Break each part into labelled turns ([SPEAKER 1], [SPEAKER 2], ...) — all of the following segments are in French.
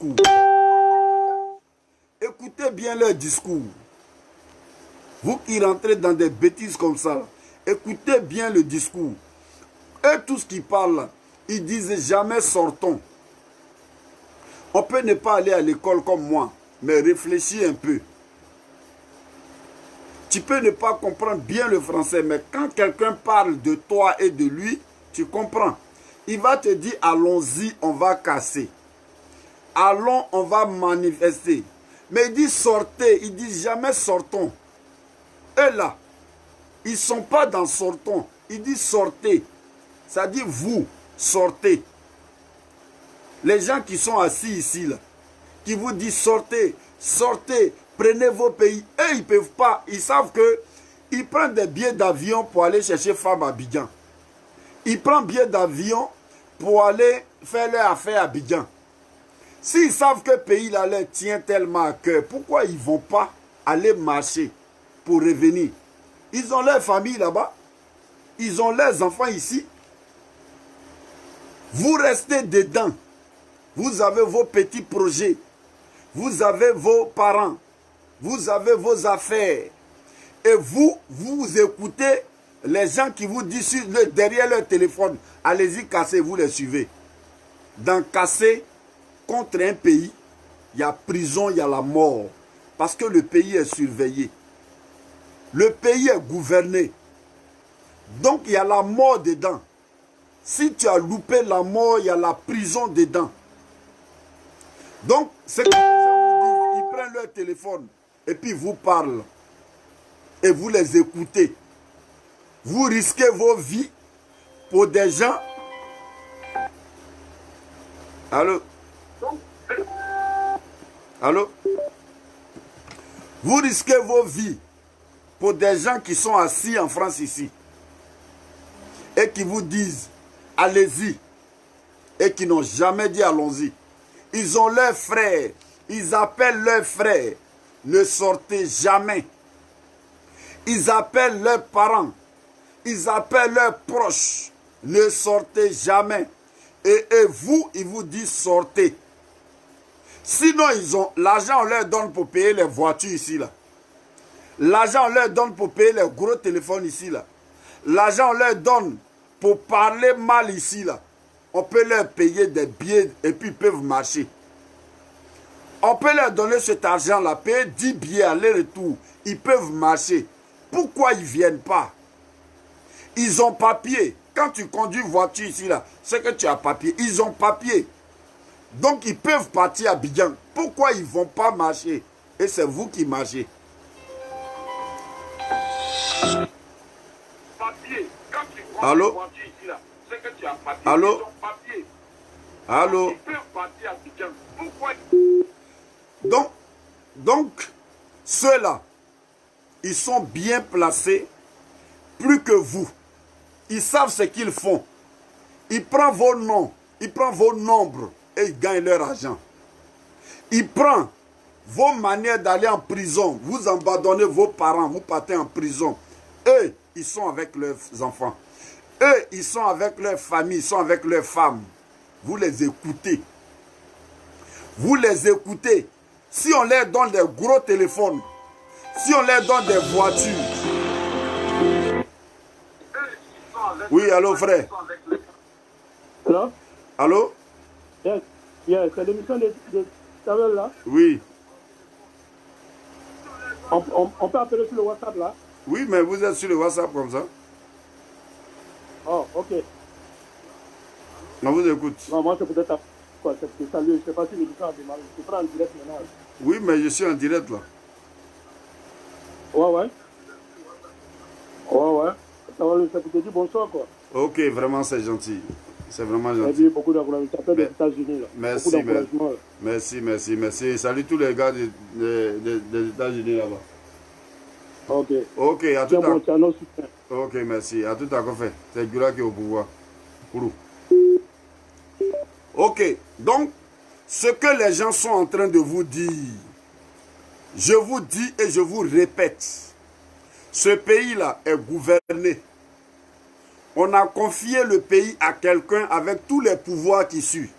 [SPEAKER 1] discours. Écoutez bien leur discours. Vous qui rentrez dans des bêtises comme ça, écoutez bien le discours. Eux, tous qui parlent, ils disent jamais sortons. On peut ne pas aller à l'école comme moi, mais réfléchis un peu. Tu peux ne pas comprendre bien le français, mais quand quelqu'un parle de toi et de lui, tu comprends. Il va te dire, allons-y, on va casser. Allons, on va manifester. Mais il dit sortez, il dit jamais sortons. Eux là, ils ne sont pas dans sortons. Il dit sortez. Ça dit vous, sortez. Les gens qui sont assis ici, là, qui vous disent sortez, sortez, prenez vos pays. Eux, ils ne peuvent pas. Ils savent qu'ils prennent des billets d'avion pour aller chercher femme à Abidjan. Ils prennent des billets d'avion pour aller faire leur affaire à Abidjan. S'ils savent que le pays là, leur tient tellement à cœur, pourquoi ils ne vont pas aller marcher pour revenir? Ils ont leur famille là-bas. Ils ont leurs enfants ici. Vous restez dedans. Vous avez vos petits projets. Vous avez vos parents. Vous avez vos affaires. Et vous écoutez les gens qui vous disent derrière leur téléphone, allez-y casser, vous les suivez. Dans casser contre un pays, il y a prison, il y a la mort. Parce que le pays est surveillé. Le pays est gouverné. Donc il y a la mort dedans. Si tu as loupé la mort, il y a la prison dedans. Donc, c'est que les gens vous disent, ils prennent leur téléphone et puis vous parlent. Et vous les écoutez. Vous risquez vos vies pour des gens. Allô? Allô? Vous risquez vos vies pour des gens qui sont assis en France ici. Et qui vous disent, allez-y. Et qui n'ont jamais dit allons-y. Ils ont leurs frères. Ils appellent leurs frères. Ne sortez jamais. Ils appellent leurs parents. Ils appellent leurs proches. Ne sortez jamais. Et vous, ils vous disent sortez. Sinon, ils ont l'argent, on leur donne pour payer les voitures ici, là. L'argent, on leur donne pour payer les gros téléphones ici, là. L'argent, on leur donne pour parler mal ici, là. On peut leur payer des billets et puis ils peuvent marcher. On peut leur donner cet argent-là, payer 10 billets aller-retour. Ils peuvent marcher. Pourquoi ils ne viennent pas? Ils ont papier. Quand tu conduis une voiture ici, là, c'est que tu as papier. Ils ont papier. Donc ils peuvent partir à Abidjan. Pourquoi ils ne vont pas marcher? Et c'est vous qui marchez.
[SPEAKER 2] Papier. Quand tu conduis
[SPEAKER 1] allô?
[SPEAKER 2] une voiture ici, là, c'est que tu as papier.
[SPEAKER 1] Allô?
[SPEAKER 2] Ils ont papier.
[SPEAKER 1] Allô?
[SPEAKER 2] Ils peuvent partir à Abidjan. Pourquoi?
[SPEAKER 1] Donc ceux-là, ils sont bien placés plus que vous. Ils savent ce qu'ils font. Ils prennent vos noms, ils prennent vos nombres et ils gagnent leur argent. Ils prennent vos manières d'aller en prison. Vous abandonnez vos parents, vous partez en prison. Eux, ils sont avec leurs enfants. Eux, ils sont avec leur famille, ils sont avec leurs femmes. Vous les écoutez. Vous les écoutez. Si on leur donne des gros téléphones, si on leur donne des voitures. Oui, allô frère.
[SPEAKER 3] Allô?
[SPEAKER 1] Allô?
[SPEAKER 3] Yes, yes, c'est l'émission de Samuel là.
[SPEAKER 1] Oui.
[SPEAKER 3] On peut appeler sur le WhatsApp là?
[SPEAKER 1] Oui, mais vous êtes sur le WhatsApp comme ça.
[SPEAKER 3] Oh, ok.
[SPEAKER 1] On vous écoute.
[SPEAKER 3] Non, moi c'est peut-être quoi, c'est salut, je ne sais pas si l'émission a démarré. Je prends en direct maintenant.
[SPEAKER 1] Oui, mais je suis en direct là.
[SPEAKER 3] Ouais. C'est pour te dire bonsoir quoi.
[SPEAKER 1] Ok, vraiment c'est gentil. C'est vraiment
[SPEAKER 3] Ça
[SPEAKER 1] gentil.
[SPEAKER 3] dit beaucoup d'encouragement. Ça fait des États-Unis là.
[SPEAKER 1] Merci,
[SPEAKER 3] Beaucoup d'encouragement.
[SPEAKER 1] merci. Salut tous les gars des États-Unis là-bas.
[SPEAKER 3] Ok.
[SPEAKER 1] Ok, à tout
[SPEAKER 3] C'est bon,
[SPEAKER 1] à
[SPEAKER 3] c'est un autre soutien.
[SPEAKER 1] Ok, merci. À tout à fait. C'est Gura qui est au pouvoir. Kourou. Ok, donc, ce que les gens sont en train de vous dire, je vous dis et je vous répète, ce pays-là est gouverné. On a confié le pays à quelqu'un avec tous les pouvoirs qui suivent.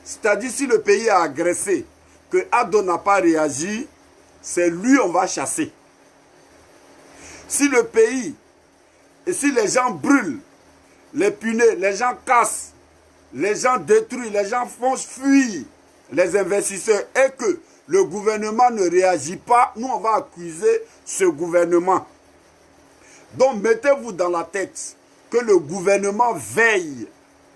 [SPEAKER 1] C'est-à-dire si le pays a agressé, que Ado n'a pas réagi, c'est lui on va chasser. Si le pays, et si les gens brûlent, les punais, les gens cassent, les gens détruisent, les gens font fuir les investisseurs et que le gouvernement ne réagit pas, nous on va accuser ce gouvernement. Donc mettez-vous dans la tête que le gouvernement veille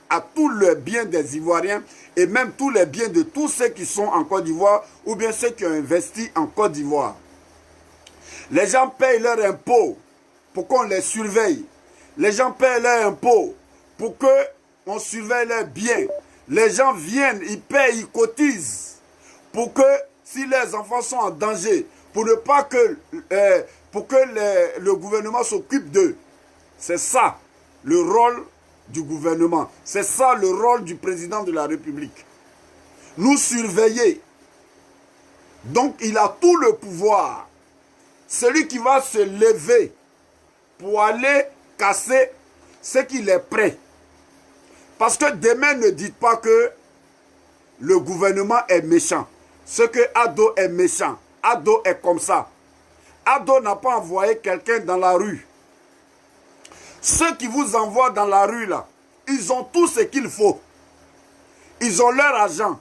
[SPEAKER 1] à tous les biens des Ivoiriens et même tous les biens de tous ceux qui sont en Côte d'Ivoire ou bien ceux qui ont investi en Côte d'Ivoire. Les gens payent leurs impôts pour qu'on les surveille. Les gens payent leurs impôts pour qu'on surveille leurs biens. Les gens viennent, ils payent, ils cotisent pour que si les enfants sont en danger, pour ne pas que, le gouvernement s'occupe d'eux. C'est ça le rôle du gouvernement. C'est ça le rôle du président de la République. Nous surveiller. Donc il a tout le pouvoir. Celui qui va se lever pour aller casser, c'est qu'il est prêt. Parce que demain ne dites pas que le gouvernement est méchant. Ce que Ado est méchant. Ado est comme ça. Ado n'a pas envoyé quelqu'un dans la rue. Ceux qui vous envoient dans la rue là, ils ont tout ce qu'il faut. Ils ont leur argent.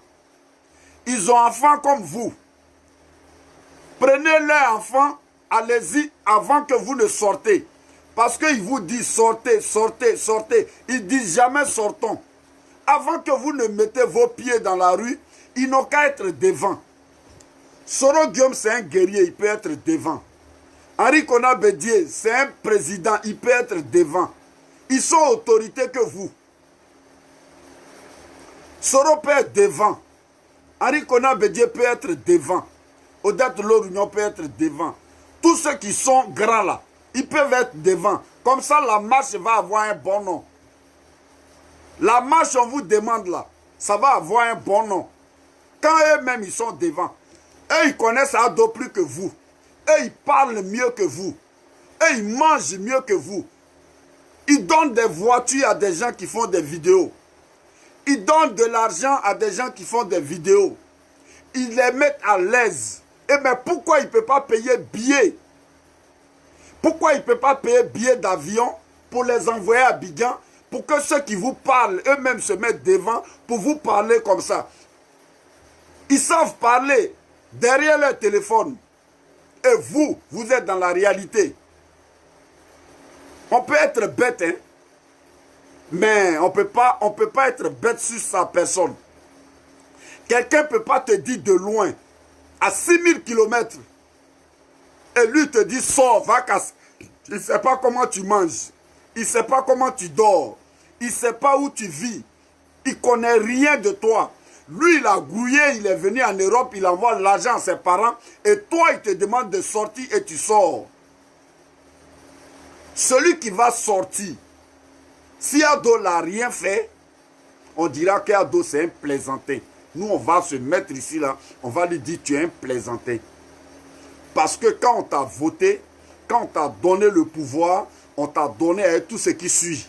[SPEAKER 1] Ils ont enfants comme vous. Prenez leurs enfants, allez-y avant que vous ne sortez. Parce qu'ils vous disent sortez, sortez, sortez. Ils disent jamais sortons. Avant que vous ne mettez vos pieds dans la rue, ils n'ont qu'à être devant. Soro Guillaume, c'est un guerrier, il peut être devant. Henri Konan Bédié, c'est un président, il peut être devant. Ils sont autorités que vous. Soro peut être devant. Henri Konan Bédié peut être devant. Odette Lorugnon peut être devant. Tous ceux qui sont grands là, ils peuvent être devant. Comme ça, la marche va avoir un bon nom. La marche, on vous demande là, ça va avoir un bon nom. Quand eux-mêmes, ils sont devant, eux, ils connaissent Ado plus que vous. Eux, ils parlent mieux que vous. Eux, ils mangent mieux que vous. Ils donnent des voitures à des gens qui font des vidéos. Ils donnent de l'argent à des gens qui font des vidéos. Ils les mettent à l'aise. Et mais pourquoi il ne peut pas payer billets? Pourquoi il ne peut pas payer billets d'avion pour les envoyer à Abidjan, pour que ceux qui vous parlent eux-mêmes se mettent devant pour vous parler comme ça? Ils savent parler derrière leur téléphone. Et vous, vous êtes dans la réalité. On peut être bête, hein? Mais on peut pas être bête sur sa personne. Quelqu'un ne peut pas te dire de loin, à 6000 km, et lui te dit, sors, va casser. Il ne sait pas comment tu manges. Il ne sait pas comment tu dors. Il ne sait pas où tu vis. Il ne connaît rien de toi. Lui, il a grouillé, il est venu en Europe, il envoie l'argent à ses parents, et toi, il te demande de sortir et tu sors. Celui qui va sortir, si Ado n'a rien fait, on dira qu'Ado c'est un plaisantin. Nous, on va se mettre ici, là, on va lui dire tu es un plaisantin. Parce que quand on t'a voté, quand on t'a donné le pouvoir, on t'a donné avec tout ce qui suit.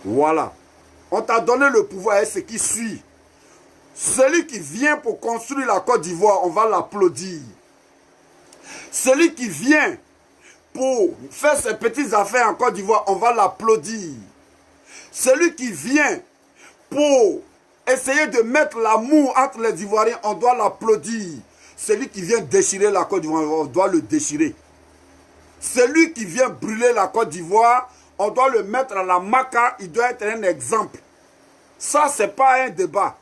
[SPEAKER 1] Voilà. On t'a donné le pouvoir avec ce qui suit. Celui qui vient pour construire la Côte d'Ivoire, on va l'applaudir. Celui qui vient pour faire ses petites affaires en Côte d'Ivoire, on va l'applaudir. Celui qui vient pour essayer de mettre l'amour entre les Ivoiriens, on doit l'applaudir. Celui qui vient déchirer la Côte d'Ivoire, on doit le déchirer. Celui qui vient brûler la Côte d'Ivoire, on doit le mettre à la maca, il doit être un exemple. Ça, ce n'est pas un débat.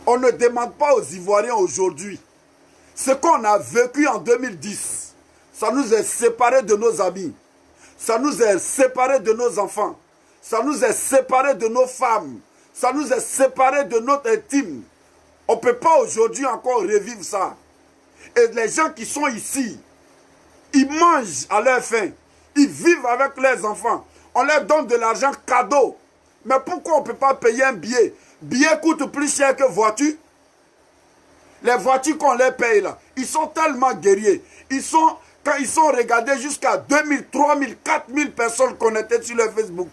[SPEAKER 1] On ne demande pas aux Ivoiriens aujourd'hui. Ce qu'on a vécu en 2010, ça nous est séparés de nos amis. Ça nous est séparés de nos enfants. Ça nous est séparés de nos femmes. Ça nous est séparés de notre intime. On ne peut pas aujourd'hui encore revivre ça. Et les gens qui sont ici, ils mangent à leur faim. Ils vivent avec leurs enfants. On leur donne de l'argent cadeau. Mais pourquoi on ne peut pas payer un billet? Billet coûte plus cher que voiture. Les voitures qu'on les paye là, ils sont tellement guerriers. Quand ils sont regardés jusqu'à 2000, 3000, 4000 personnes connectées sur leur Facebook.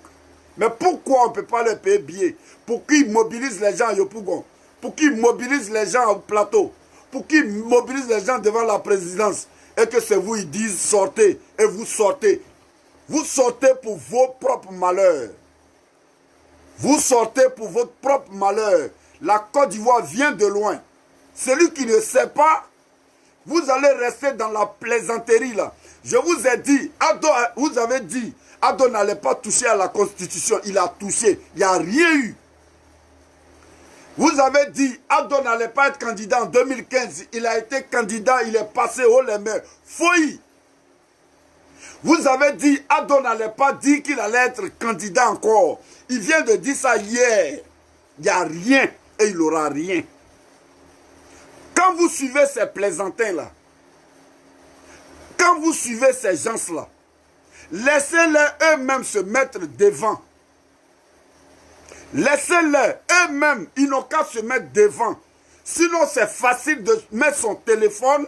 [SPEAKER 1] Mais pourquoi on ne peut pas leur payer billet? pour qu'ils mobilisent les gens à Yopougon, pour qu'ils mobilisent les gens au plateau, pour qu'ils mobilisent les gens devant la présidence, et que c'est vous, ils disent sortez, et vous sortez. Vous sortez pour vos propres malheurs. Vous sortez pour votre propre malheur. La Côte d'Ivoire vient de loin. Celui qui ne sait pas, vous allez rester dans la plaisanterie là. Je vous ai dit, vous avez dit, Ado n'allait pas toucher à la Constitution. Il a touché. Il n'y a rien eu. Vous avez dit, Ado n'allait pas être candidat en 2015. Il a été candidat, il est passé haut les mains. Fouille. Vous avez dit, Ado n'allait pas dire qu'il allait être candidat encore. Il vient de dire ça hier. Il n'y a rien et il n'aura rien. Quand vous suivez ces plaisantins-là, quand vous suivez ces gens-là, laissez-les eux-mêmes se mettre devant. Laissez-les eux-mêmes, ils n'ont qu'à se mettre devant. Sinon, c'est facile de mettre son téléphone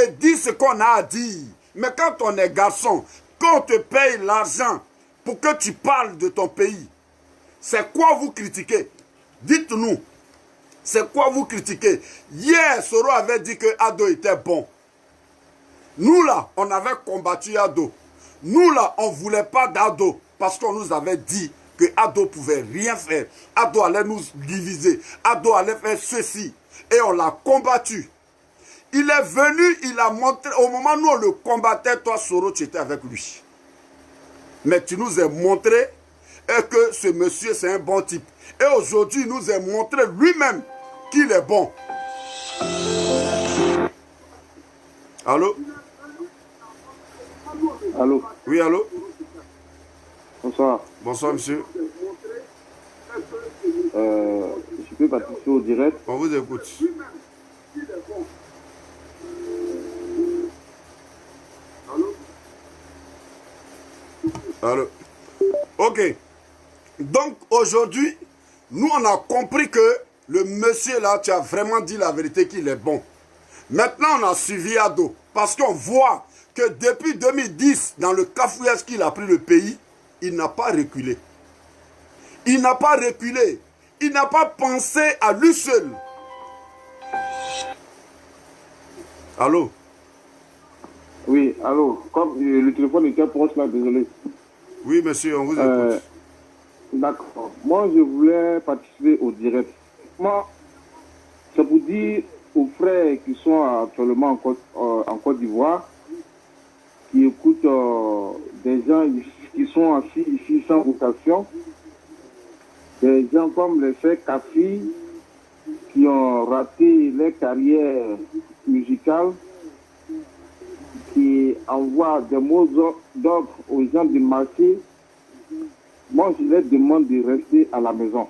[SPEAKER 1] et dire ce qu'on a à dire. Mais quand on est garçon, quand on te paye l'argent pour que tu parles de ton pays, c'est quoi vous critiquez? Dites-nous, c'est quoi vous critiquez? Hier, Soro avait dit que Ado était bon. Nous là, on avait combattu Ado. Nous là, on ne voulait pas d'Ado parce qu'on nous avait dit que Ado pouvait rien faire. Ado allait nous diviser. Ado allait faire ceci. Et on l'a combattu. Il est venu, il a montré, au moment où on le combattait, toi Soro, tu étais avec lui. Mais tu nous as montré que ce monsieur, c'est un bon type. Et aujourd'hui, il nous a montré lui-même qu'il est bon. Allô?
[SPEAKER 3] Allô?
[SPEAKER 1] Oui, allô?
[SPEAKER 3] Bonsoir.
[SPEAKER 1] Bonsoir, monsieur.
[SPEAKER 3] Je peux participer au direct.
[SPEAKER 1] On vous écoute. Allô? Ok. Donc, aujourd'hui, nous, on a compris que le monsieur là, tu as vraiment dit la vérité qu'il est bon. Maintenant, on a suivi Ado. Parce qu'on voit que depuis 2010, dans le cafouillage qu'il a pris le pays, il n'a pas reculé. Il n'a pas reculé. Il n'a pas pensé à lui seul. Allô?
[SPEAKER 3] Oui, allô. Comme le téléphone était proche là, désolé.
[SPEAKER 1] Oui, monsieur, on vous écoute.
[SPEAKER 3] D'accord. Moi, je voulais participer au direct. Moi, c'est pour dire aux frères qui sont actuellement en Côte d'Ivoire, qui écoutent des gens qui sont assis ici sans vocation, des gens comme les frères Kafi, qui ont raté leur carrière musicale, qui envoient des mots d'ordre aux gens du marché. Moi, je leur demande de rester à la maison.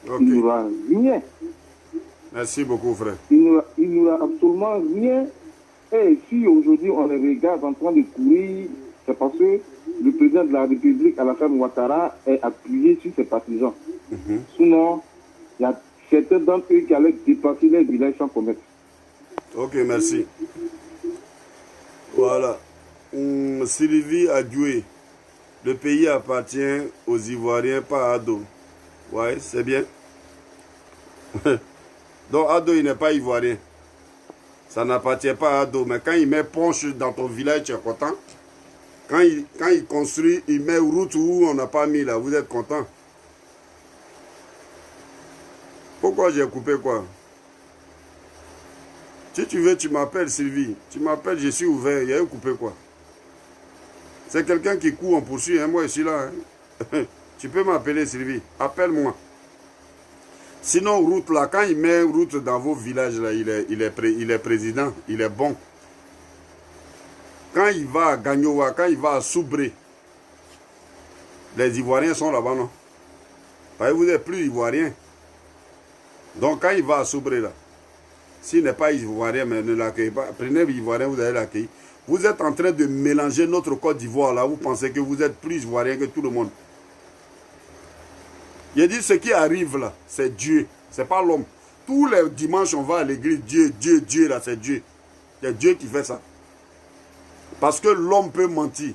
[SPEAKER 1] Okay.
[SPEAKER 3] Il n'y aura rien.
[SPEAKER 1] Merci beaucoup, frère.
[SPEAKER 3] Il n'y aura absolument rien. Et si aujourd'hui on les regarde en train de courir, c'est parce que le président de la République, Alassane Ouattara, est appuyé sur ses partisans. Sinon, il y a certains d'entre eux qui allaient dépasser les villages sans connaître.
[SPEAKER 1] Ok, merci. Voilà. Sylvie Adjoué. Le pays appartient aux Ivoiriens, pas à Ado. Ouais, c'est bien. Donc Ado, il n'est pas ivoirien. Ça n'appartient pas à Ado. Mais quand il met ponche dans ton village, tu es content. Quand il construit, il met route où on n'a pas mis là, vous êtes content. Pourquoi j'ai coupé quoi? Si tu veux, tu m'appelles Sylvie. Tu m'appelles, je suis ouvert. Il y a eu coupé quoi? C'est quelqu'un qui court en poursuit. Hein? Moi, je suis là. Hein? Tu peux m'appeler Sylvie. Appelle-moi. Sinon, route là, quand il met route dans vos villages, là, il est président. Il est bon. Quand il va à Gagnoa, quand il va à Soubré, les Ivoiriens sont là-bas, non? Parce que vous n'êtes plus Ivoiriens. Donc, quand il va à Soubré, là, s'il n'est pas Ivoirien, mais ne l'accueillez pas, prenez l'Ivoirien, vous allez l'accueillir. Vous êtes en train de mélanger notre Côte d'Ivoire, là. Vous pensez que vous êtes plus Ivoirien que tout le monde. Il dit ce qui arrive, là, c'est Dieu. Ce n'est pas l'homme. Tous les dimanches, on va à l'église. Dieu, Dieu, Dieu, là, c'est Dieu. C'est Dieu qui fait ça. Parce que l'homme peut mentir.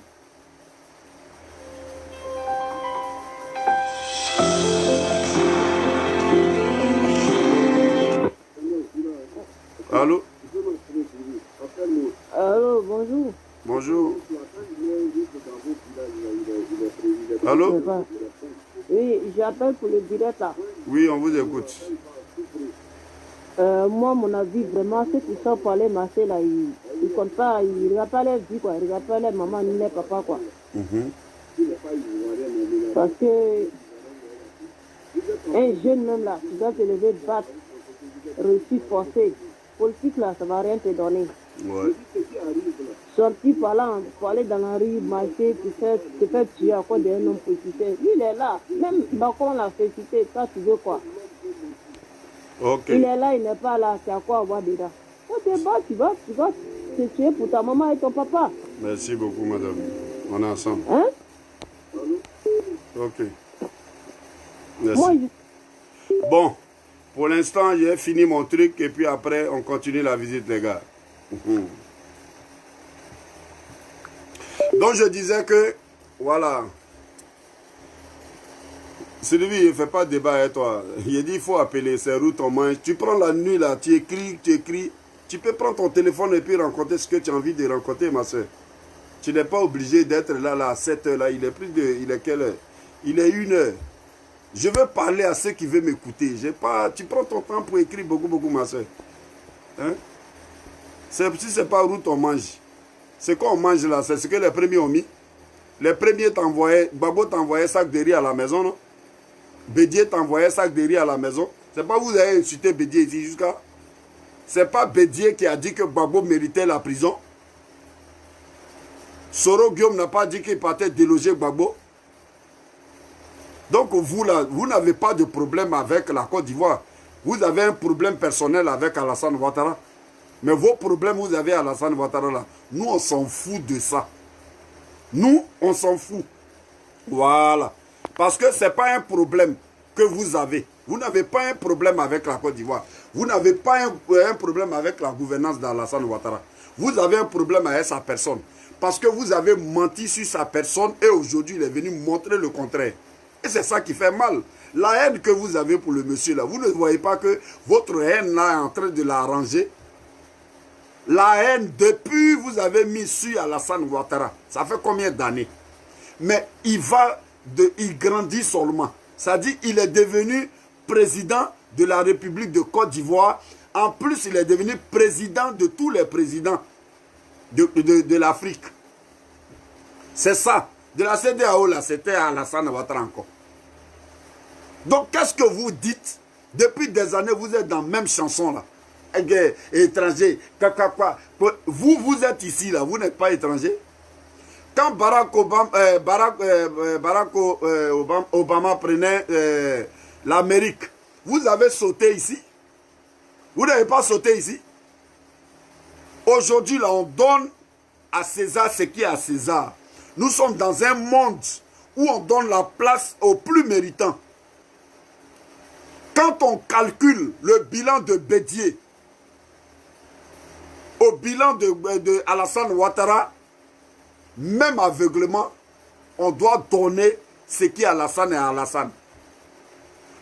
[SPEAKER 1] Allô?
[SPEAKER 4] Allô, bonjour.
[SPEAKER 1] Bonjour. Allô?
[SPEAKER 4] Oui, j'appelle pour le direct là.
[SPEAKER 1] Oui, on vous écoute.
[SPEAKER 4] Moi, mon avis, vraiment, ceux qui sont pour aller marcher là, ils comptent pas, ils regardent pas leur vie, quoi. Ils regardent pas leur maman ni leur papa, quoi. Parce que un jeune même là, tu dois te lever, battre, réussir, forcer. Politique là, ça va rien te donner.
[SPEAKER 1] Ouais.
[SPEAKER 4] Sortir par là, pour aller dans la rue, marcher, te faire tuer à cause d'un homme politicien. Lui, il est là. Même Bacon l'a félicité, toi, tu veux quoi?
[SPEAKER 1] Ok.
[SPEAKER 4] Il est là, il n'est pas là, c'est à quoi avoir dedans. Quand tu es bas, tu vas te tuer pour ta maman et ton papa.
[SPEAKER 1] Merci beaucoup, madame. On est ensemble.
[SPEAKER 4] Hein?
[SPEAKER 1] Ok. Merci.
[SPEAKER 4] Moi,
[SPEAKER 1] Bon, pour l'instant, j'ai fini mon truc et puis après, on continue la visite, les gars. Donc, je disais que, voilà. Sylvie, il ne fait pas de débat avec toi. Il dit il faut appeler, c'est route on mange. Tu prends la nuit là, tu écris. Tu peux prendre ton téléphone et puis rencontrer ce que tu as envie de rencontrer, ma soeur. Tu n'es pas obligé d'être là à 7 heures là. Il est quelle heure? Il est 1 heure. Je veux parler à ceux qui veulent m'écouter. Tu prends ton temps pour écrire beaucoup, ma soeur. Hein? Si ce n'est pas route on mange. Ce qu'on mange là, c'est ce que les premiers ont mis. Les premiers t'envoyaient, Babo t'envoyait sac de riz à la maison, non? Bédier t'envoyait sac de riz à la maison. C'est pas vous avez insulté Bédier ici jusqu'à... C'est pas Bédier qui a dit que Babo méritait la prison. Soro Guillaume n'a pas dit qu'il partait déloger Babo. Donc vous là, vous n'avez pas de problème avec la Côte d'Ivoire. Vous avez un problème personnel avec Alassane Ouattara. Mais vos problèmes, vous avez Alassane Ouattara là. Nous, on s'en fout de ça. Nous, on s'en fout. Voilà. Parce que ce n'est pas un problème que vous avez. Vous n'avez pas un problème avec la Côte d'Ivoire. Vous n'avez pas un problème avec la gouvernance d'Alassane Ouattara. Vous avez un problème avec sa personne. Parce que vous avez menti sur sa personne et aujourd'hui, il est venu montrer le contraire. Et c'est ça qui fait mal. La haine que vous avez pour le monsieur là, vous ne voyez pas que votre haine là est en train de l'arranger. La haine, depuis vous avez mis sur Alassane Ouattara. Ça fait combien d'années? Mais il grandit seulement. C'est-à-dire qu'il est devenu président de la République de Côte d'Ivoire. En plus, il est devenu président de tous les présidents de l'Afrique. C'est ça. De la CEDEAO, là, c'était Alassane Ouattara encore. Donc, qu'est-ce que vous dites? Depuis des années, vous êtes dans la même chanson, là. Étranger, quoi. Vous êtes ici, là, vous n'êtes pas étranger. Quand Barack Obama prenait l'Amérique, vous avez sauté ici. Vous n'avez pas sauté ici. Aujourd'hui, là, on donne à César ce qui est à César. Nous sommes dans un monde où on donne la place aux plus méritants. Quand on calcule le bilan de Bédier au bilan de Alassane Ouattara, même aveuglement, on doit donner ce qui est Alassane et Alassane.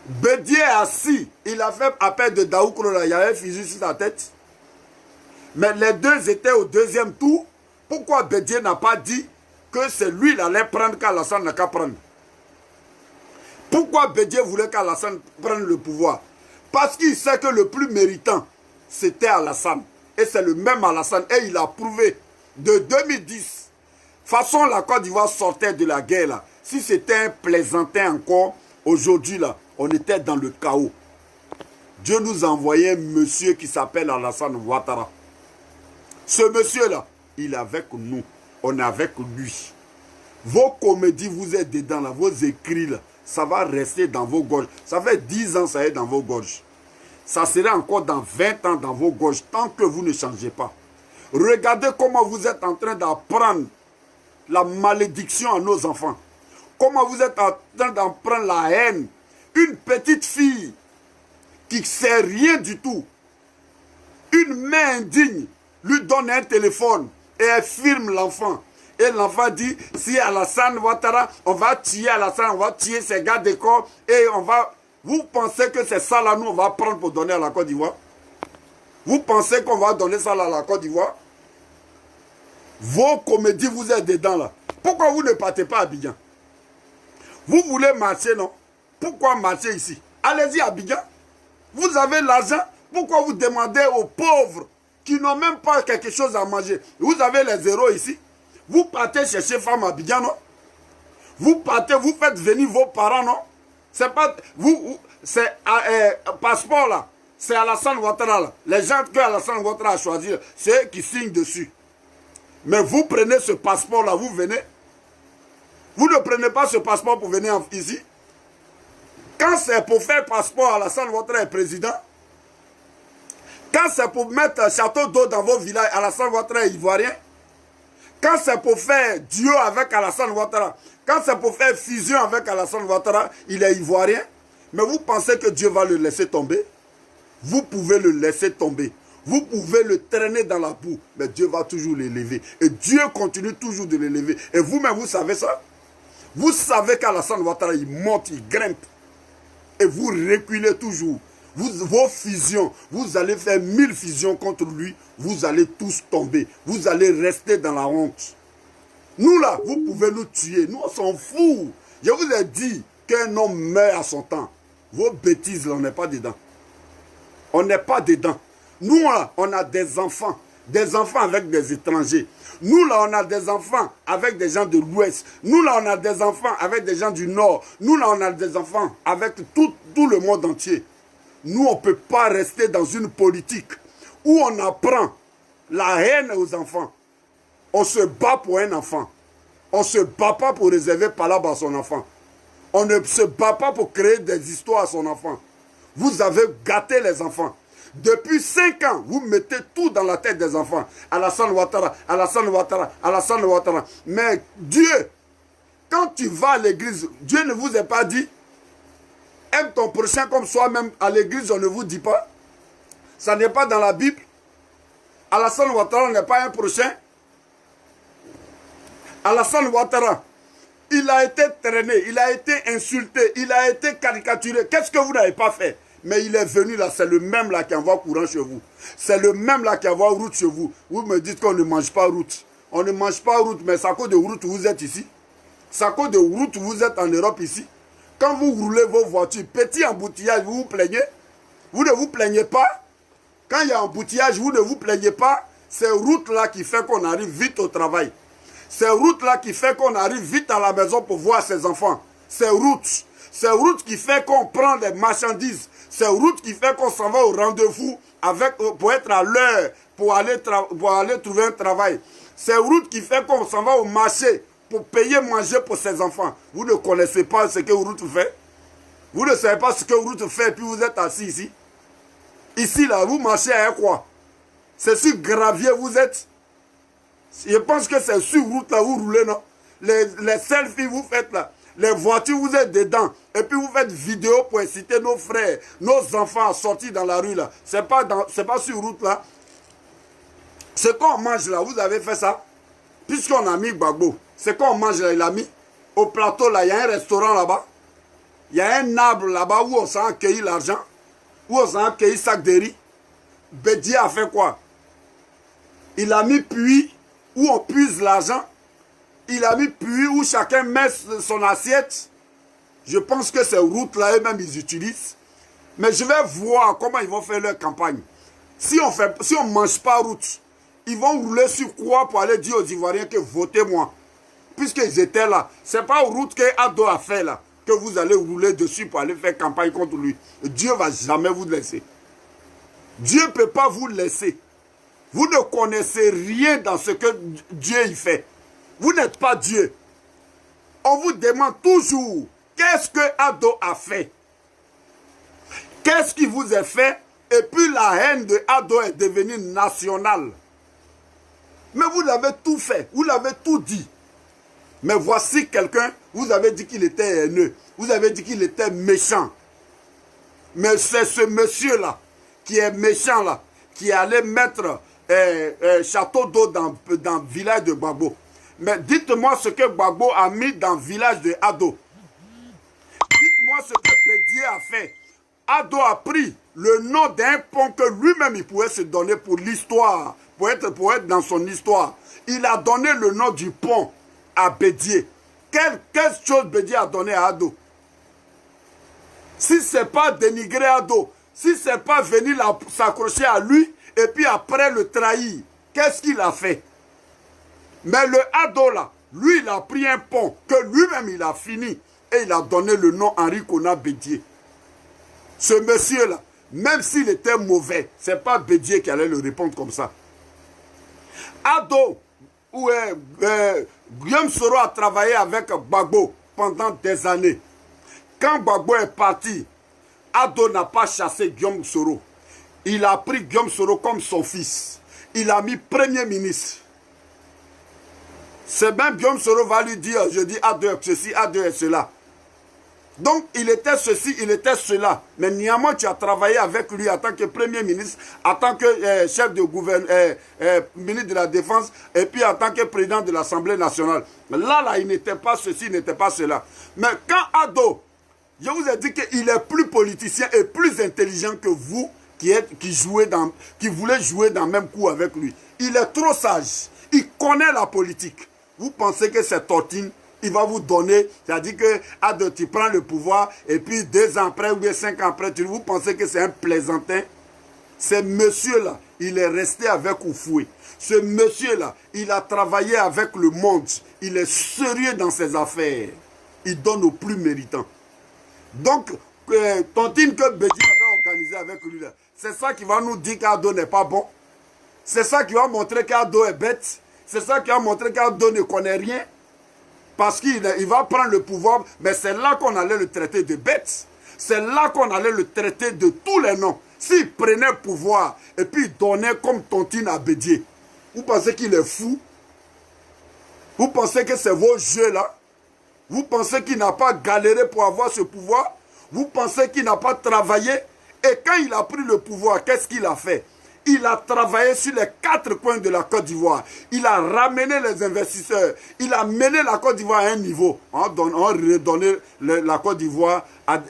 [SPEAKER 1] Bédier est assis, il a fait appel de Daoukro, il y avait un fusil sur sa tête. Mais les deux étaient au deuxième tour. Pourquoi Bédier n'a pas dit que c'est lui qui allait prendre qu'Alassane n'a qu'à prendre? Pourquoi Bédier voulait qu'Alassane prenne le pouvoir? Parce qu'il sait que le plus méritant, c'était Alassane. Et c'est le même Alassane. Et il a prouvé de 2010. Façon, la Côte d'Ivoire sortait de la guerre là. Si c'était un plaisantin encore, aujourd'hui là, on était dans le chaos. Dieu nous a envoyé un monsieur qui s'appelle Alassane Ouattara. Ce monsieur-là, il est avec nous. On est avec lui. Vos comédies, vous êtes dedans là. Vos écrits là, ça va rester dans vos gorges. Ça fait 10 ans, ça est dans vos gorges. Ça sera encore dans 20 ans dans vos gorges, tant que vous ne changez pas. Regardez comment vous êtes en train d'apprendre la malédiction à nos enfants. Comment vous êtes en train d'apprendre la haine. Une petite fille qui ne sait rien du tout. Une main indigne lui donne un téléphone et elle filme l'enfant. Et l'enfant dit, si Alassane Ouattara, on va tuer Alassane, on va tuer ses gars de corps et on va... Vous pensez que c'est ça là, nous, on va prendre pour donner à la Côte d'Ivoire? Vous pensez qu'on va donner ça là à la Côte d'Ivoire? Vos comédies, vous êtes dedans là. Pourquoi vous ne partez pas à Abidjan? Vous voulez marcher, non? Pourquoi marcher ici? Allez-y à Abidjan. Vous avez l'argent. Pourquoi vous demandez aux pauvres qui n'ont même pas quelque chose à manger? Vous avez les zéros ici. Vous partez chercher femme à Abidjan, non? Vous partez, vous faites venir vos parents, non? C'est pas... c'est passeport là. C'est Alassane Ouattara là. Les gens que Alassane Ouattara a choisi, c'est eux qui signent dessus. Mais vous prenez ce passeport là, vous venez. Vous ne prenez pas ce passeport pour venir ici. Quand c'est pour faire passeport, Alassane Ouattara est président. Quand c'est pour mettre un château d'eau dans vos villages, Alassane Ouattara est ivoirien. Quand c'est pour faire duo avec Alassane Ouattara, quand c'est pour faire fusion avec Alassane Ouattara, il est ivoirien. Mais vous pensez que Dieu va le laisser tomber? Vous pouvez le laisser tomber. Vous pouvez le traîner dans la boue. Mais Dieu va toujours l'élever. Et Dieu continue toujours de l'élever. Et vous-même, vous savez ça? Vous savez qu'Alassane Ouattara, il monte, il grimpe. Et vous reculez toujours. Vos fusions, vous allez faire 1000 fusions contre lui. Vous allez tous tomber. Vous allez rester dans la honte. Nous là, vous pouvez nous tuer. Nous, on s'en fout. Je vous ai dit qu'un homme meurt à son temps. Vos bêtises, là, on n'est pas dedans. On n'est pas dedans. Nous là, on a des enfants. Des enfants avec des étrangers. Nous là, on a des enfants avec des gens de l'Ouest. Nous là, on a des enfants avec des gens du Nord. Nous là, on a des enfants avec tout le monde entier. Nous, on ne peut pas rester dans une politique où on apprend la haine aux enfants. On se bat pour un enfant. On ne se bat pas pour réserver Palaba à son enfant. On ne se bat pas pour créer des histoires à son enfant. Vous avez gâté les enfants. Depuis 5 ans, vous mettez tout dans la tête des enfants. Alassane Ouattara, Alassane Ouattara, Alassane Ouattara. Mais Dieu, quand tu vas à l'église, Dieu ne vous a pas dit aime ton prochain comme soi-même. À l'église, on ne vous dit pas. Ça n'est pas dans la Bible. Alassane Ouattara n'est pas un prochain. Alassane Ouattara, il a été traîné, il a été insulté, il a été caricaturé. Qu'est-ce que vous n'avez pas fait? Mais il est venu là, c'est le même là qui envoie courant chez vous. C'est le même là qui envoie route chez vous. Vous me dites qu'on ne mange pas route. On ne mange pas route, mais c'est à cause de route vous êtes ici. C'est à cause de route vous êtes en Europe ici. Quand vous roulez vos voitures, petit embouteillage, vous vous plaignez? Vous ne vous plaignez pas? Quand il y a embouteillage, vous ne vous plaignez pas? C'est route là qui fait qu'on arrive vite au travail. C'est route là qui fait qu'on arrive vite à la maison pour voir ses enfants. C'est route. C'est route qui fait qu'on prend des marchandises. C'est route qui fait qu'on s'en va au rendez-vous pour être à l'heure, pour aller trouver un travail. C'est route qui fait qu'on s'en va au marché pour payer manger pour ses enfants. Vous ne connaissez pas ce que route fait. Vous ne savez pas ce que route fait et puis vous êtes assis ici. Ici là, vous marchez à quoi? C'est sur gravier vous êtes. Je pense que c'est sur route là où vous roulez, non? Les selfies vous faites là. Les voitures, vous êtes dedans. Et puis vous faites vidéo pour inciter nos frères, nos enfants à sortir dans la rue là. C'est pas sur route là. Ce qu'on mange là, vous avez fait ça. Puisqu'on a mis Gbagbo. Ce qu'on mange là, il a mis. Au plateau là, il y a un restaurant là-bas. Il y a un arbre là-bas où on s'est accueilli l'argent. Où on s'est accueilli sac de riz. Bédier a fait quoi? Il a mis puits où on puise l'argent. Il a mis puits où chacun met son assiette. Je pense que ces routes-là, eux-mêmes, ils utilisent. Mais je vais voir comment ils vont faire leur campagne. Si on ne mange pas route, ils vont rouler sur quoi pour aller dire aux Ivoiriens que votez-moi. Puisqu'ils étaient là. Ce n'est pas route que Ado a fait là, que vous allez rouler dessus pour aller faire campagne contre lui. Dieu ne va jamais vous laisser. Dieu ne peut pas vous laisser. Vous ne connaissez rien dans ce que Dieu y fait. Vous n'êtes pas Dieu. On vous demande toujours, qu'est-ce que Ado a fait? Qu'est-ce qui vous est fait? Et puis la haine de Ado est devenue nationale. Mais vous l'avez tout fait, vous l'avez tout dit. Mais voici quelqu'un, vous avez dit qu'il était haineux, vous avez dit qu'il était méchant. Mais c'est ce monsieur-là, qui est méchant là, qui allait mettre château d'eau dans le village de Gbagbo. Mais dites-moi ce que Gbagbo a mis dans le village de Ado. Dites-moi ce que Bédier a fait. Ado a pris le nom d'un pont que lui-même il pouvait se donner pour l'histoire, pour être dans son histoire. Il a donné le nom du pont à Bédié. Quelle chose Bédié a donné à Ado? Si ce n'est pas dénigrer Ado, si ce n'est pas venir s'accrocher à lui et puis après le trahir, qu'est-ce qu'il a fait? Mais le Ado là, lui il a pris un pont que lui-même il a fini et il a donné le nom Henri Konan Bédié. Ce monsieur là, même s'il était mauvais, ce n'est pas Bédié qui allait le répondre comme ça. Ado, Guillaume Soro a travaillé avec Gbagbo pendant des années. Quand Gbagbo est parti, Ado n'a pas chassé Guillaume Soro. Il a pris Guillaume Soro comme son fils. Il a mis premier ministre. C'est bien Guillaume Soro va lui dire, je dis Ado est ceci, Ado est cela. Donc, il était ceci, il était cela. Mais néanmoins, tu as travaillé avec lui en tant que Premier ministre, en tant que chef de gouvernement, ministre de la Défense, et puis en tant que président de l'Assemblée nationale. Là, il n'était pas ceci, il n'était pas cela. Mais quand Ado, je vous ai dit qu'il est plus politicien et plus intelligent que vous, qui voulez jouer dans le même coup avec lui. Il est trop sage. Il connaît la politique. Vous pensez que c'est Tortine? Il va vous donner, c'est-à-dire que Ado, tu prends le pouvoir et puis 2 ans après ou bien 5 ans après, vous pensez que c'est un plaisantin? Ce monsieur-là, il est resté avec Oufoué. Ce monsieur-là, il a travaillé avec le monde. Il est sérieux dans ses affaires. Il donne aux plus méritants. Donc, Tontine que Bédi avait organisé avec lui, c'est ça qui va nous dire qu'Ado n'est pas bon. C'est ça qui va montrer qu'Ado est bête. C'est ça qui va montrer qu'Ado ne connaît rien. Parce qu'il va prendre le pouvoir, mais c'est là qu'on allait le traiter de bête. C'est là qu'on allait le traiter de tous les noms. S'il prenait le pouvoir et puis il donnait comme Tontine à Bédié, vous pensez qu'il est fou? Vous pensez que c'est vos jeux là? Vous pensez qu'il n'a pas galéré pour avoir ce pouvoir? Vous pensez qu'il n'a pas travaillé? Et quand il a pris le pouvoir, qu'est-ce qu'il a fait? Il a travaillé sur les 4 coins de la Côte d'Ivoire. Il a ramené les investisseurs. Il a mené la Côte d'Ivoire à un niveau. On redonné la Côte d'Ivoire à...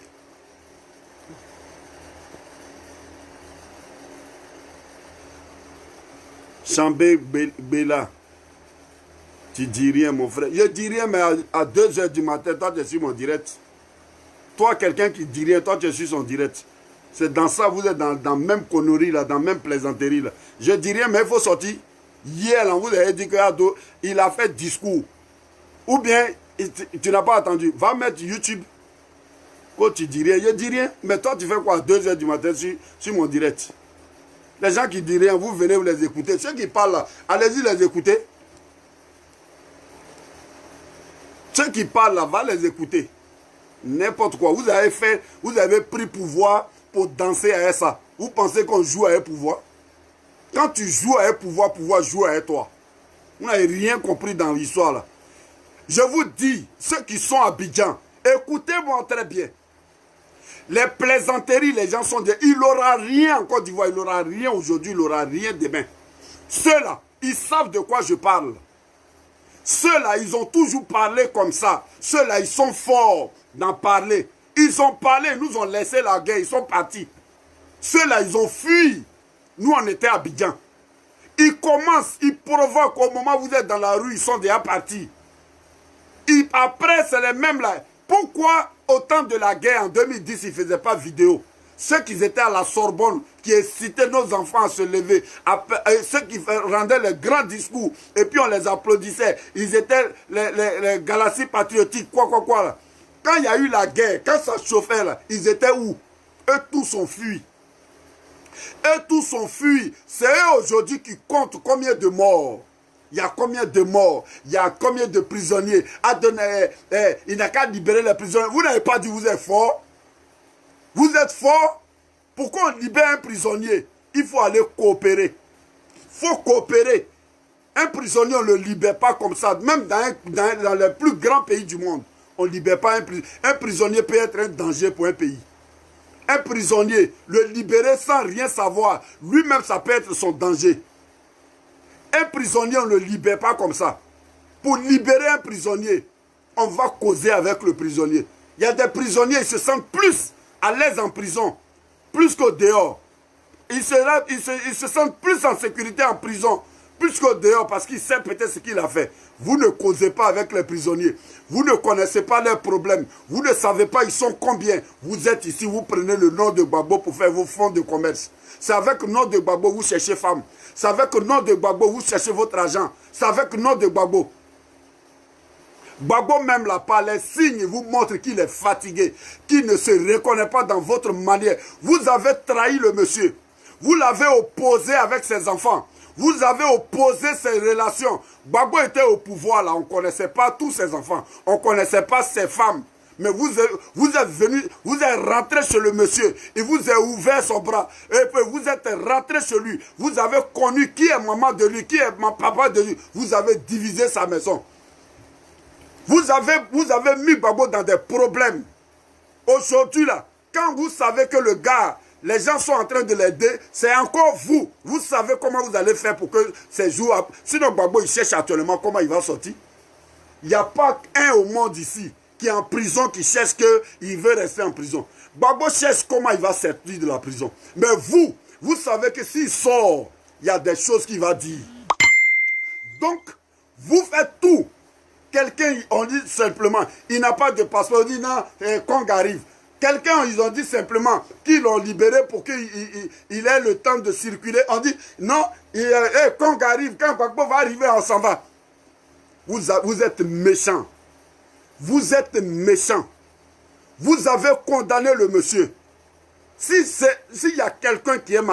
[SPEAKER 1] Chambé Bella. Tu dis rien, mon frère. Je dis rien, mais à 2 h du matin, toi, tu es sur mon direct. Toi, quelqu'un qui dit rien, toi, tu es sur son direct. C'est dans ça, vous êtes dans la même connerie, là, dans la même plaisanterie. Là. Je dis rien, mais il faut sortir. Hier, là, vous avez dit qu'il a fait discours. Ou bien, tu n'as pas attendu. Va mettre YouTube. Quand tu dis rien, je dis rien. Mais toi, tu fais quoi à 2 h du matin sur mon direct? Les gens qui disent rien, vous venez, vous les écoutez. Ceux qui parlent là, allez-y les écouter. Ceux qui parlent là, va les écouter. N'importe quoi. Vous avez pris pouvoir pour danser avec ça. Vous pensez qu'on joue avec pouvoir? Quand tu joues avec pouvoir joue avec toi. Vous n'avez rien compris dans l'histoire là. Je vous dis, ceux qui sont à Abidjan, écoutez-moi très bien. Les plaisanteries, les gens sont dit, il n'aura rien en Côte d'Ivoire, il n'aura rien aujourd'hui, il n'aura rien demain. Ceux-là, ils savent de quoi je parle. Ceux-là, ils ont toujours parlé comme ça. Ceux-là, ils sont forts d'en parler. Ils ont parlé, ils nous ont laissé la guerre, ils sont partis. Ceux-là, ils ont fui. Nous, on était à Abidjan. Ils commencent, ils provoquent. Au moment où vous êtes dans la rue, ils sont déjà partis. Après, c'est les mêmes là. Pourquoi, au temps de la guerre, en 2010, ils ne faisaient pas vidéo? Ceux qui étaient à la Sorbonne, qui incitaient nos enfants à se lever, ceux qui rendaient les grands discours, et puis on les applaudissait. Ils étaient les galaxies patriotiques, quoi là. Quand il y a eu la guerre, quand ça chauffait là, ils étaient où? Eux tous ont fui. Eux tous ont fui. C'est eux aujourd'hui qui comptent combien de morts. Il y a combien de morts? Il y a combien de prisonniers? Il n'a qu'à libérer les prisonniers. Vous n'avez pas dit vous êtes fort? Vous êtes fort? Pourquoi on libère un prisonnier? Il faut aller coopérer. Il faut coopérer. Un prisonnier, on ne le libère pas comme ça. Même dans les plus grands pays du monde, on ne libère pas un prisonnier. Un prisonnier peut être un danger pour un pays. Un prisonnier, le libérer sans rien savoir, lui-même, ça peut être son danger. Un prisonnier, on ne le libère pas comme ça. Pour libérer un prisonnier, on va causer avec le prisonnier. Il y a des prisonniers, ils se sentent plus à l'aise en prison plus qu'au dehors. Ils se sentent plus en sécurité en prison, plus qu'au dehors, parce qu'ils savent peut-être ce qu'il a fait. Vous ne causez pas avec les prisonniers. Vous ne connaissez pas leurs problèmes. Vous ne savez pas ils sont combien. Vous êtes ici, vous prenez le nom de Gbagbo pour faire vos fonds de commerce. C'est avec le nom de Gbagbo vous cherchez femme. C'est avec le nom de Gbagbo vous cherchez votre argent. C'est avec le nom de Gbagbo. Gbagbo même là, par les signes, vous montre qu'il est fatigué, qu'il ne se reconnaît pas dans votre manière. Vous avez trahi le monsieur. Vous l'avez opposé avec ses enfants. Vous avez opposé ses relations. Gbagbo était au pouvoir là, on ne connaissait pas tous ses enfants. On ne connaissait pas ses femmes. Mais vous êtes venu, vous êtes rentré chez le monsieur. Il vous a ouvert son bras. Et puis vous êtes rentré chez lui. Vous avez connu qui est maman de lui, qui est papa de lui. Vous avez divisé sa maison. Vous avez mis Gbagbo dans des problèmes. Aujourd'hui là, quand vous savez que le gars, les gens sont en train de l'aider, c'est encore vous. Vous savez comment vous allez faire pour que ces jours... Sinon Gbagbo, il cherche actuellement comment il va sortir. Il n'y a pas un au monde ici qui est en prison, qui cherche qu'il veut rester en prison. Gbagbo cherche comment il va sortir de la prison. Mais vous savez que s'il sort, il y a des choses qu'il va dire. Donc, vous faites tout. Quelqu'un, on dit simplement, il n'a pas de passeport, on dit non, Kong arrive. Quelqu'un, ils ont dit simplement qu'ils l'ont libéré pour qu'il ait le temps de circuler. On dit non, Kong arrive, quand Gbagbo va arriver, on s'en va. Vous êtes méchants. Vous êtes méchants. Vous avez condamné le monsieur. S'il y a quelqu'un qui aime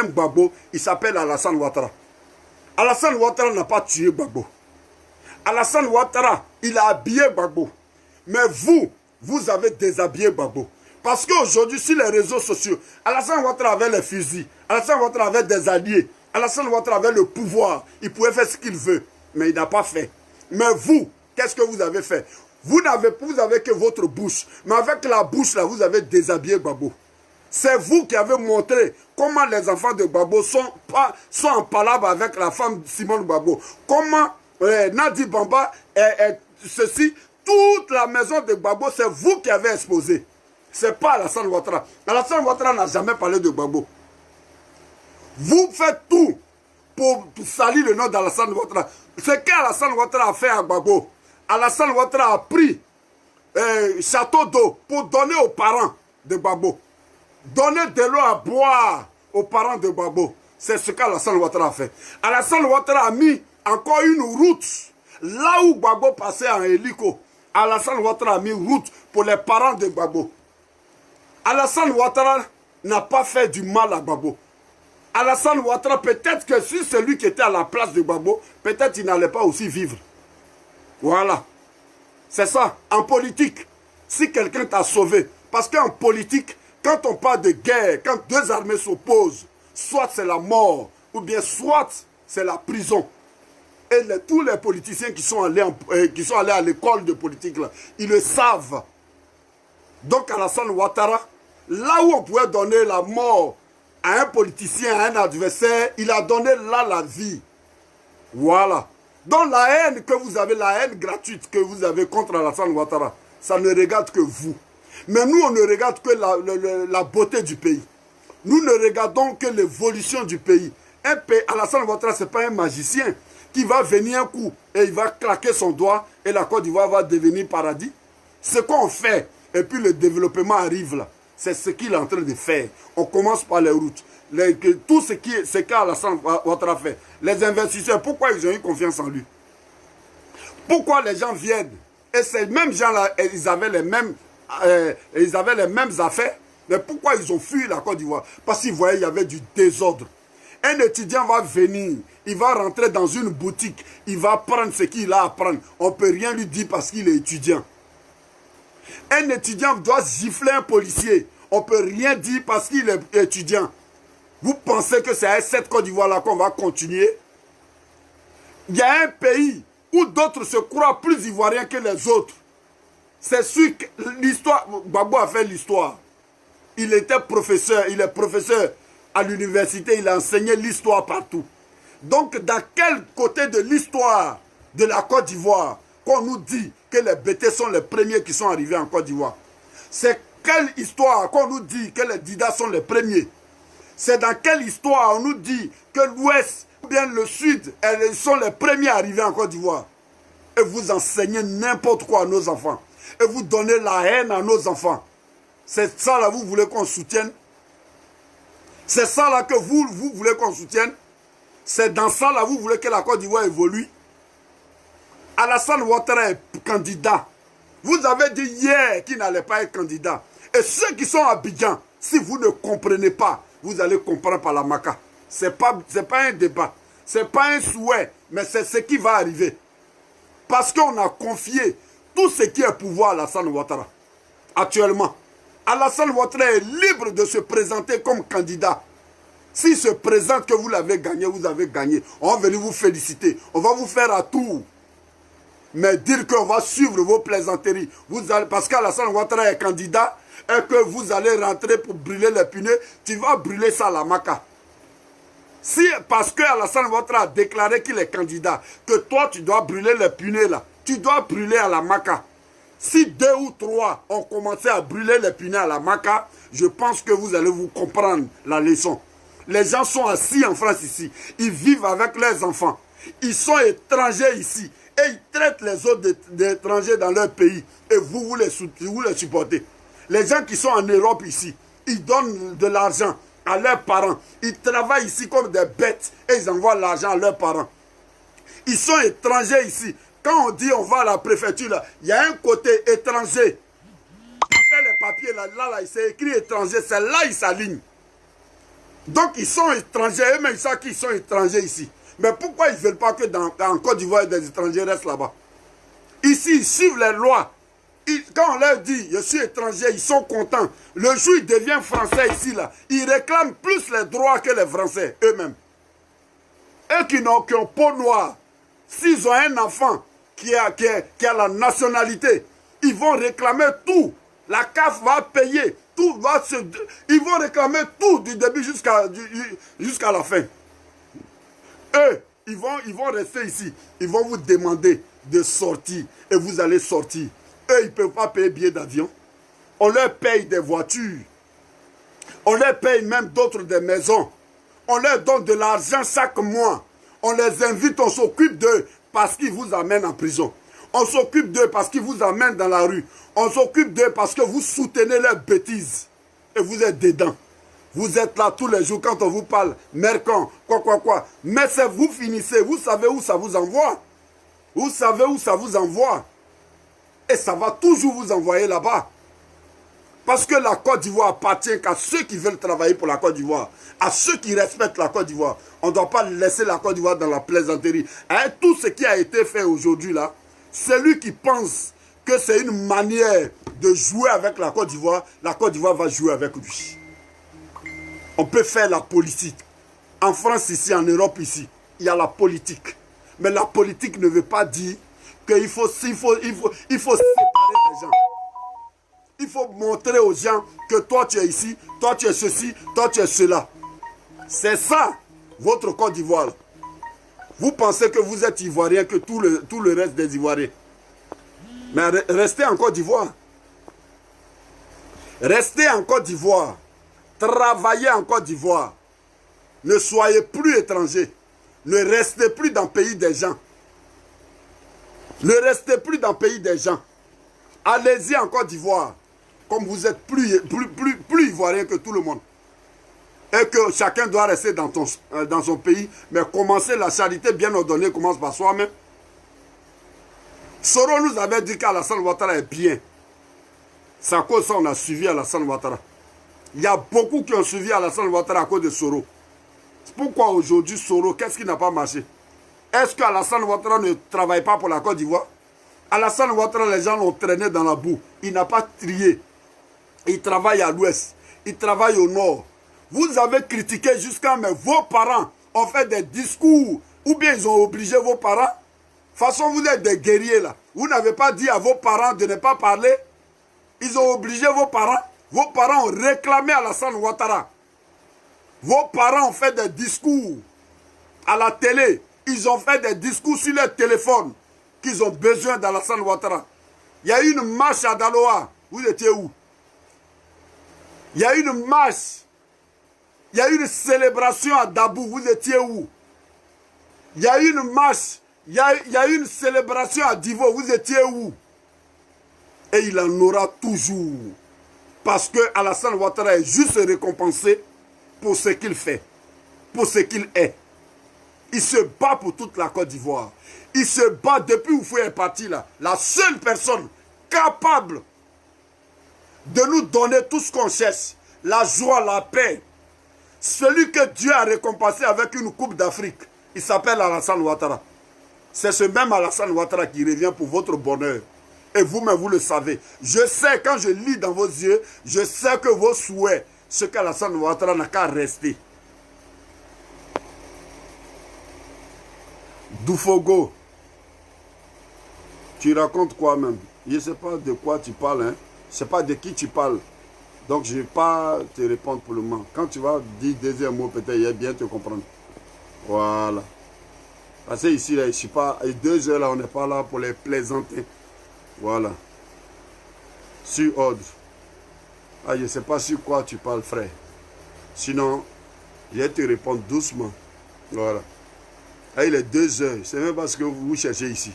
[SPEAKER 1] Gbagbo, il s'appelle Alassane Ouattara. Alassane Ouattara n'a pas tué Gbagbo. Alassane Ouattara, il a habillé Gbagbo. Mais vous avez déshabillé Gbagbo. Parce qu'aujourd'hui, sur les réseaux sociaux, Alassane Ouattara avait les fusils. Alassane Ouattara avait des alliés. Alassane Ouattara avait le pouvoir. Il pouvait faire ce qu'il veut. Mais il n'a pas fait. Mais vous, qu'est-ce que vous avez fait? Vous avez que votre bouche. Mais avec la bouche, là, vous avez déshabillé Gbagbo. C'est vous qui avez montré comment les enfants de Gbagbo sont en palabre avec la femme Simone Gbagbo. Comment Nadi Bamba ceci, toute la maison de Gbagbo, c'est vous qui avez exposé. C'est pas Alassane Ouattara. Alassane Ouattara n'a jamais parlé de Gbagbo. Vous faites tout pour salir le nom d'Alassane Ouattara. Ce qu'Alassane Ouattara a fait à Gbagbo, Alassane Ouattara a pris château d'eau pour donner aux parents de Gbagbo. Donner de l'eau à boire aux parents de Gbagbo. C'est ce qu'Alassane Ouattara a fait. Alassane Ouattara a mis encore une route. Là où Gbagbo passait en hélico, Alassane Ouattara a mis route pour les parents de Gbagbo. Alassane Ouattara n'a pas fait du mal à Gbagbo. Alassane Ouattara, peut-être que si celui qui était à la place de Gbagbo, peut-être il n'allait pas aussi vivre. Voilà. C'est ça. En politique, si quelqu'un t'a sauvé, parce qu'en politique, quand on parle de guerre, quand deux armées s'opposent, soit c'est la mort, ou bien soit c'est la prison. Et tous les politiciens qui sont allés à l'école de politique, là, ils le savent. Donc Alassane Ouattara, là où on pouvait donner la mort à un politicien, à un adversaire, il a donné là la vie. Voilà. Donc la haine que vous avez, la haine gratuite que vous avez contre Alassane Ouattara, ça ne regarde que vous. Mais nous, on ne regarde que la beauté du pays. Nous ne regardons que l'évolution du pays. Alassane Ouattara, ce n'est pas un magicien qui va venir un coup et il va claquer son doigt et la Côte d'Ivoire va devenir paradis. Ce qu'on fait, et puis le développement arrive là. C'est ce qu'il est en train de faire. On commence par les routes. Tout ce qu'Alassane Ouattara fait. Les investisseurs, pourquoi ils ont eu confiance en lui? Pourquoi les gens viennent? Et ces mêmes gens-là, ils avaient les mêmes affaires. Mais pourquoi ils ont fui la Côte d'Ivoire? Parce qu'ils voyaient qu'il y avait du désordre. Un étudiant va venir, il va rentrer dans une boutique, il va prendre ce qu'il a à prendre. On ne peut rien lui dire parce qu'il est étudiant. Un étudiant doit gifler un policier. On ne peut rien dire parce qu'il est étudiant. Vous pensez que c'est à cette Côte d'Ivoire-là qu'on va continuer? Il y a un pays où d'autres se croient plus ivoiriens que les autres. C'est sûr que l'histoire, Gbagbo a fait l'histoire. Il était professeur, il est professeur à l'université, il a enseigné l'histoire partout. Donc, dans quel côté de l'histoire de la Côte d'Ivoire qu'on nous dit que les BT sont les premiers qui sont arrivés en Côte d'Ivoire? C'est quelle histoire qu'on nous dit que les Didas sont les premiers? C'est dans quelle histoire on nous dit que l'Ouest ou bien le Sud elles sont les premiers arrivés en Côte d'Ivoire? Et vous enseignez n'importe quoi à nos enfants. Et vous donnez la haine à nos enfants. C'est ça là vous voulez qu'on soutienne? C'est ça là que vous voulez qu'on soutienne? C'est dans ça là vous voulez que la Côte d'Ivoire évolue? Alassane Ouattara est candidat. Vous avez dit hier qu'il n'allait pas être candidat. Et ceux qui sont à Abidjan, si vous ne comprenez pas, vous allez comprendre par la maca. Ce n'est pas un débat. Ce n'est pas un souhait, mais c'est ce qui va arriver. Parce qu'on a confié tout ce qui est pouvoir à Alassane Ouattara. Actuellement, Alassane Ouattara est libre de se présenter comme candidat. S'il se présente que vous l'avez gagné, vous avez gagné. On va venir vous féliciter. On va vous faire un tour. Mais dire qu'on va suivre vos plaisanteries, parce qu'Alassane Ouattara est candidat, et que vous allez rentrer pour brûler les punais, tu vas brûler ça à la maca. Si, parce qu'Alassane Ouattara a déclaré qu'il est candidat, que toi tu dois brûler les punais là, tu dois brûler à la maca. Si 2 ou 3 ont commencé à brûler les punais à la maca, je pense que vous allez vous comprendre la leçon. Les gens sont assis en France ici, ils vivent avec leurs enfants, ils sont étrangers ici. Et ils traitent les autres d'étrangers dans leur pays. Et vous les supportez. Les gens qui sont en Europe ici, ils donnent de l'argent à leurs parents. Ils travaillent ici comme des bêtes. Et ils envoient l'argent à leurs parents. Ils sont étrangers ici. Quand on dit on va à la préfecture, là, il y a un côté étranger. Il fait les papiers, là, il s'est écrit étranger. C'est là ils s'alignent. Donc ils sont étrangers. Eux-mêmes ils savent qu'ils sont étrangers ici. Mais pourquoi ils ne veulent pas que en Côte d'Ivoire, des étrangers restent là-bas? Ici, ils suivent les lois. Quand on leur dit, je suis étranger, ils sont contents. Le jour où ils deviennent français ici, là, ils réclament plus les droits que les Français eux-mêmes. Eux qui ont peau noire, s'ils ont un enfant qui a la nationalité, ils vont réclamer tout. La CAF va payer, tout va se... Ils vont réclamer tout du début jusqu'à la fin. Eux, ils vont rester ici. Ils vont vous demander de sortir. Et vous allez sortir. Eux, ils ne peuvent pas payer billets d'avion. On leur paye des voitures. On leur paye même d'autres des maisons. On leur donne de l'argent chaque mois. On les invite, on s'occupe d'eux parce qu'ils vous amènent en prison. On s'occupe d'eux parce qu'ils vous amènent dans la rue. On s'occupe d'eux parce que vous soutenez leurs bêtises. Et vous êtes dedans. Vous êtes là tous les jours quand on vous parle, Mercan, quoi. Mais c'est vous finissez, vous savez où ça vous envoie. Vous savez où ça vous envoie. Et ça va toujours vous envoyer là-bas. Parce que la Côte d'Ivoire appartient qu'à ceux qui veulent travailler pour la Côte d'Ivoire, à ceux qui respectent la Côte d'Ivoire. On ne doit pas laisser la Côte d'Ivoire dans la plaisanterie. Hein, tout ce qui a été fait aujourd'hui là, celui qui pense que c'est une manière de jouer avec la Côte d'Ivoire va jouer avec lui. On peut faire la politique. En France ici, en Europe ici, il y a la politique. Mais la politique ne veut pas dire qu'il faut séparer les gens. Il faut montrer aux gens que toi tu es ici, toi tu es ceci, toi tu es cela. C'est ça, votre Côte d'Ivoire. Vous pensez que vous êtes Ivoirien que tout le reste des Ivoiriens. Mais restez en Côte d'Ivoire. Restez en Côte d'Ivoire. Travaillez en Côte d'Ivoire. Ne soyez plus étrangers. Ne restez plus dans le pays des gens. Ne restez plus dans le pays des gens. Allez-y en Côte d'Ivoire. Comme vous êtes plus ivoirien que tout le monde. Et que chacun doit rester dans son pays. Mais commencer la charité bien ordonnée commence par soi-même. Soro nous avait dit qu'Alassane Ouattara est bien. C'est à cause de ça qu'on a suivi Alassane Ouattara. Il y a beaucoup qui ont suivi Alassane Ouattara à cause de Soro. Pourquoi aujourd'hui Soro, qu'est-ce qui n'a pas marché? Est-ce qu'Alassane Ouattara ne travaille pas pour la Côte d'Ivoire? Alassane Ouattara, les gens l'ont traîné dans la boue. Il n'a pas trié. Il travaille à l'ouest. Il travaille au nord. Vous avez critiqué jusqu'à mais vos parents ont fait des discours ou bien ils ont obligé vos parents. De toute façon, vous êtes des guerriers là. Vous n'avez pas dit à vos parents de ne pas parler. Ils ont obligé vos parents. Vos parents ont réclamé Alassane Ouattara. Vos parents ont fait des discours à la télé. Ils ont fait des discours sur leur téléphone qu'ils ont besoin d'Alassane Ouattara. Il y a eu une marche à Daloa. Vous étiez où? Il y a une marche. Il y a une célébration à Dabou. Vous étiez où? Il y a une marche. Il y a une célébration à Divo. Vous étiez où? Et il en aura toujours. Parce que Alassane Ouattara est juste récompensé pour ce qu'il fait. Pour ce qu'il est. Il se bat pour toute la Côte d'Ivoire. Il se bat depuis où Oufoué est parti là. La seule personne capable de nous donner tout ce qu'on cherche. La joie, la paix. Celui que Dieu a récompensé avec une coupe d'Afrique. Il s'appelle Alassane Ouattara. C'est ce même Alassane Ouattara qui revient pour votre bonheur. Et vous-même, vous le savez. Je sais, quand je lis dans vos yeux, je sais que vos souhaits, ce qu'Alassane Ouattara n'a qu'à rester. Doufogo, tu racontes quoi même? Je ne sais pas de quoi tu parles. Hein? Je ne sais pas de qui tu parles. Donc, je ne vais pas te répondre pour le moment. Quand tu vas dire deuxième mot, peut-être, il va bien te comprendre. Voilà. Parce que ici, là, je ne suis pas... À 2 heures, là, on n'est pas là pour les plaisanter. Voilà. Sur ordre. Ah, je ne sais pas sur quoi tu parles, frère. Sinon, je vais te répondre doucement. Voilà. Ah, il est 2 heures. C'est même pas ce que vous cherchez ici.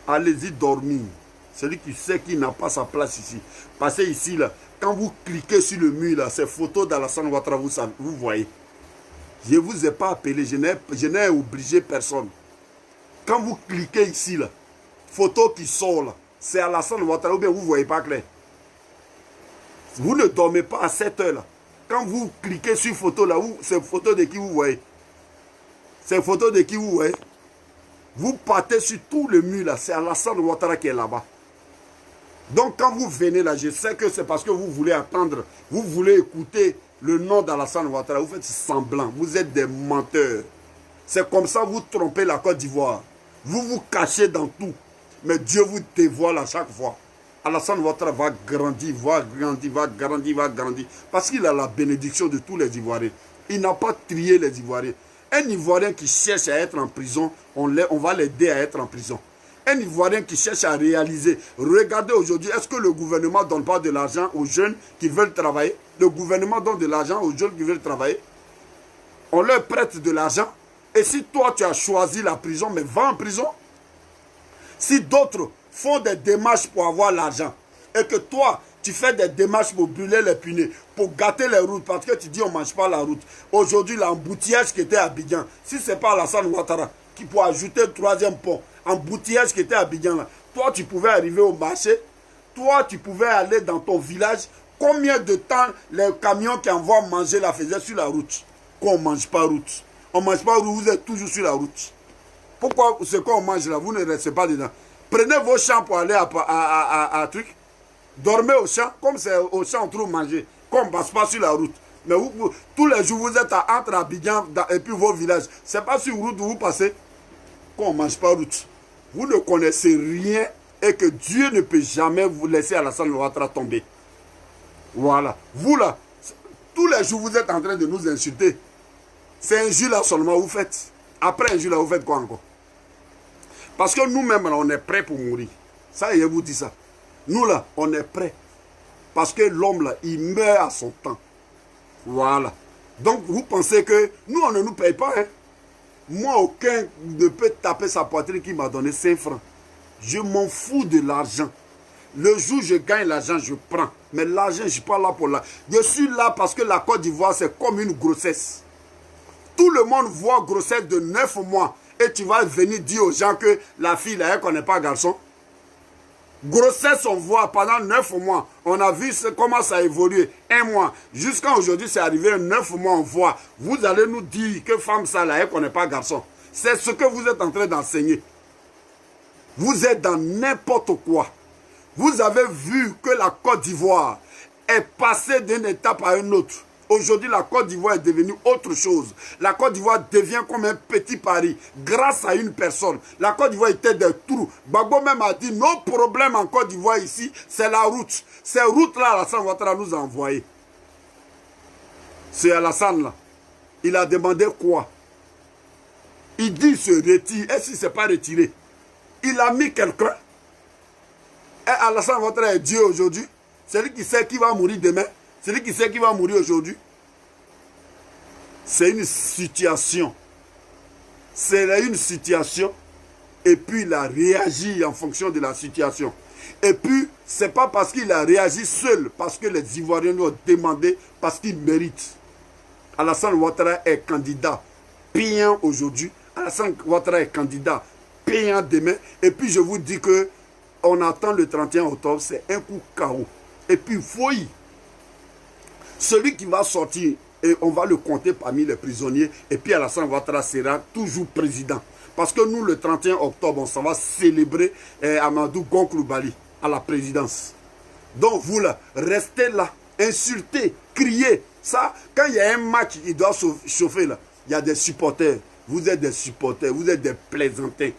[SPEAKER 1] Allez-y dormir. Celui qui sait qu'il n'a pas sa place ici. Parce que ici, là, quand vous cliquez sur le mur, là, ces photos d'Alassane Ouattara, vous voyez. Je ne vous ai pas appelé, je n'ai obligé personne. Quand vous cliquez ici, là, photo qui sort là, c'est Alassane Ouattara, ou bien vous ne voyez pas clair. Vous ne dormez pas à 7 heures là. Quand vous cliquez sur photo là, c'est photo de qui vous voyez. C'est photo de qui vous voyez. Vous partez sur tout le mur là, c'est Alassane Ouattara qui est là-bas. Donc quand vous venez là, je sais que c'est parce que vous voulez attendre, vous voulez écouter le nom d'Alassane Ouattara, vous faites semblant, vous êtes des menteurs. C'est comme ça que vous trompez la Côte d'Ivoire. Vous vous cachez dans tout, mais Dieu vous dévoile à chaque fois. Alassane Ouattara va grandir, va grandir, va grandir, va grandir, parce qu'il a la bénédiction de tous les Ivoiriens. Il n'a pas trié les Ivoiriens. Un Ivoirien qui cherche à être en prison, on va l'aider à être en prison. Un Ivoirien qui cherche à réaliser. Regardez aujourd'hui, est-ce que le gouvernement ne donne pas de l'argent aux jeunes qui veulent travailler? Le gouvernement donne de l'argent aux jeunes qui veulent travailler. On leur prête de l'argent. Et si toi, tu as choisi la prison, mais va en prison. Si d'autres font des démarches pour avoir l'argent, et que toi, tu fais des démarches pour brûler les punais, pour gâter les routes, parce que tu dis on ne mange pas la route. Aujourd'hui, l'embouteillage qui était à Abidjan, si ce n'est pas Alassane Ouattara qui peut ajouter le 3e pont, embouteillage qui était à Abidjan là, toi tu pouvais arriver au marché, toi tu pouvais aller dans ton village, combien de temps les camions qui envoient manger la faisaient sur la route? Qu'on ne mange pas route. On ne mange pas route, vous êtes toujours sur la route. Pourquoi ce qu'on mange là, vous ne restez pas dedans? Prenez vos champs pour aller à truc. Dormez au champ, comme c'est au champ on trouve manger, qu'on ne passe pas sur la route. Mais tous les jours vous êtes entre Abidjan et puis vos villages. Ce n'est pas sur route où vous passez qu'on ne mange pas route. Vous ne connaissez rien et que Dieu ne peut jamais vous laisser Alassane Ouattara tomber. Voilà. Vous là, tous les jours vous êtes en train de nous insulter. C'est un jour là seulement vous faites. Après un jour là vous faites quoi encore? Parce que nous-mêmes on est prêts pour mourir. Ça, je vous dis ça. Nous là, on est prêts. Parce que l'homme là, il meurt à son temps. Voilà. Donc vous pensez que nous, on ne nous paye pas. Hein? Moi, aucun ne peut taper sa poitrine qui m'a donné 5 francs. Je m'en fous de l'argent. Le jour où je gagne l'argent, je prends. Mais l'argent, je ne suis pas là pour là. Je suis là parce que la Côte d'Ivoire, c'est comme une grossesse. Tout le monde voit grossesse de 9 mois. Et tu vas venir dire aux gens que la fille, là, elle ne connaît pas garçon. Grossesse, on voit pendant 9 mois. On a vu comment ça a évolué. 1 mois. Jusqu'à aujourd'hui, c'est arrivé 9 mois, on voit. Vous allez nous dire que femme, ça, là, elle ne connaît pas garçon. C'est ce que vous êtes en train d'enseigner. Vous êtes dans n'importe quoi. Vous avez vu que la Côte d'Ivoire est passée d'une étape à une autre. Aujourd'hui, la Côte d'Ivoire est devenue autre chose. La Côte d'Ivoire devient comme un petit Paris grâce à une personne. La Côte d'Ivoire était des trous. Gbagbo même a dit, nos problèmes en Côte d'Ivoire ici, c'est la route. Ces routes-là, Alassane Ouattara nous a envoyées. C'est Alassane là. Il a demandé quoi? Il dit il se retire. Est-ce qu'il ne s'est pas retiré? Il a mis quelqu'un. Et Alassane Ouattara est Dieu aujourd'hui. C'est lui qui sait qui va mourir demain. Celui qui sait qu'il va mourir aujourd'hui, c'est une situation. C'est une situation. Et puis il a réagi en fonction de la situation. Et puis, ce n'est pas parce qu'il a réagi seul, parce que les Ivoiriens lui ont demandé, parce qu'il mérite. Alassane Ouattara est candidat payant aujourd'hui. Alassane Ouattara est candidat payant demain. Et puis je vous dis que on attend le 31 octobre, c'est un coup KO. Et puis fouille. Celui qui va sortir, et on va le compter parmi les prisonniers, et puis Alassane Ouattara sera toujours président. Parce que nous, le 31 octobre, on s'en va célébrer Amadou Gon Coulibaly à la présidence. Donc vous là, restez là, insultez, criez. Ça, quand il y a un match, il doit chauffer là. Il y a des supporters. Vous êtes des supporters, vous êtes des plaisantins.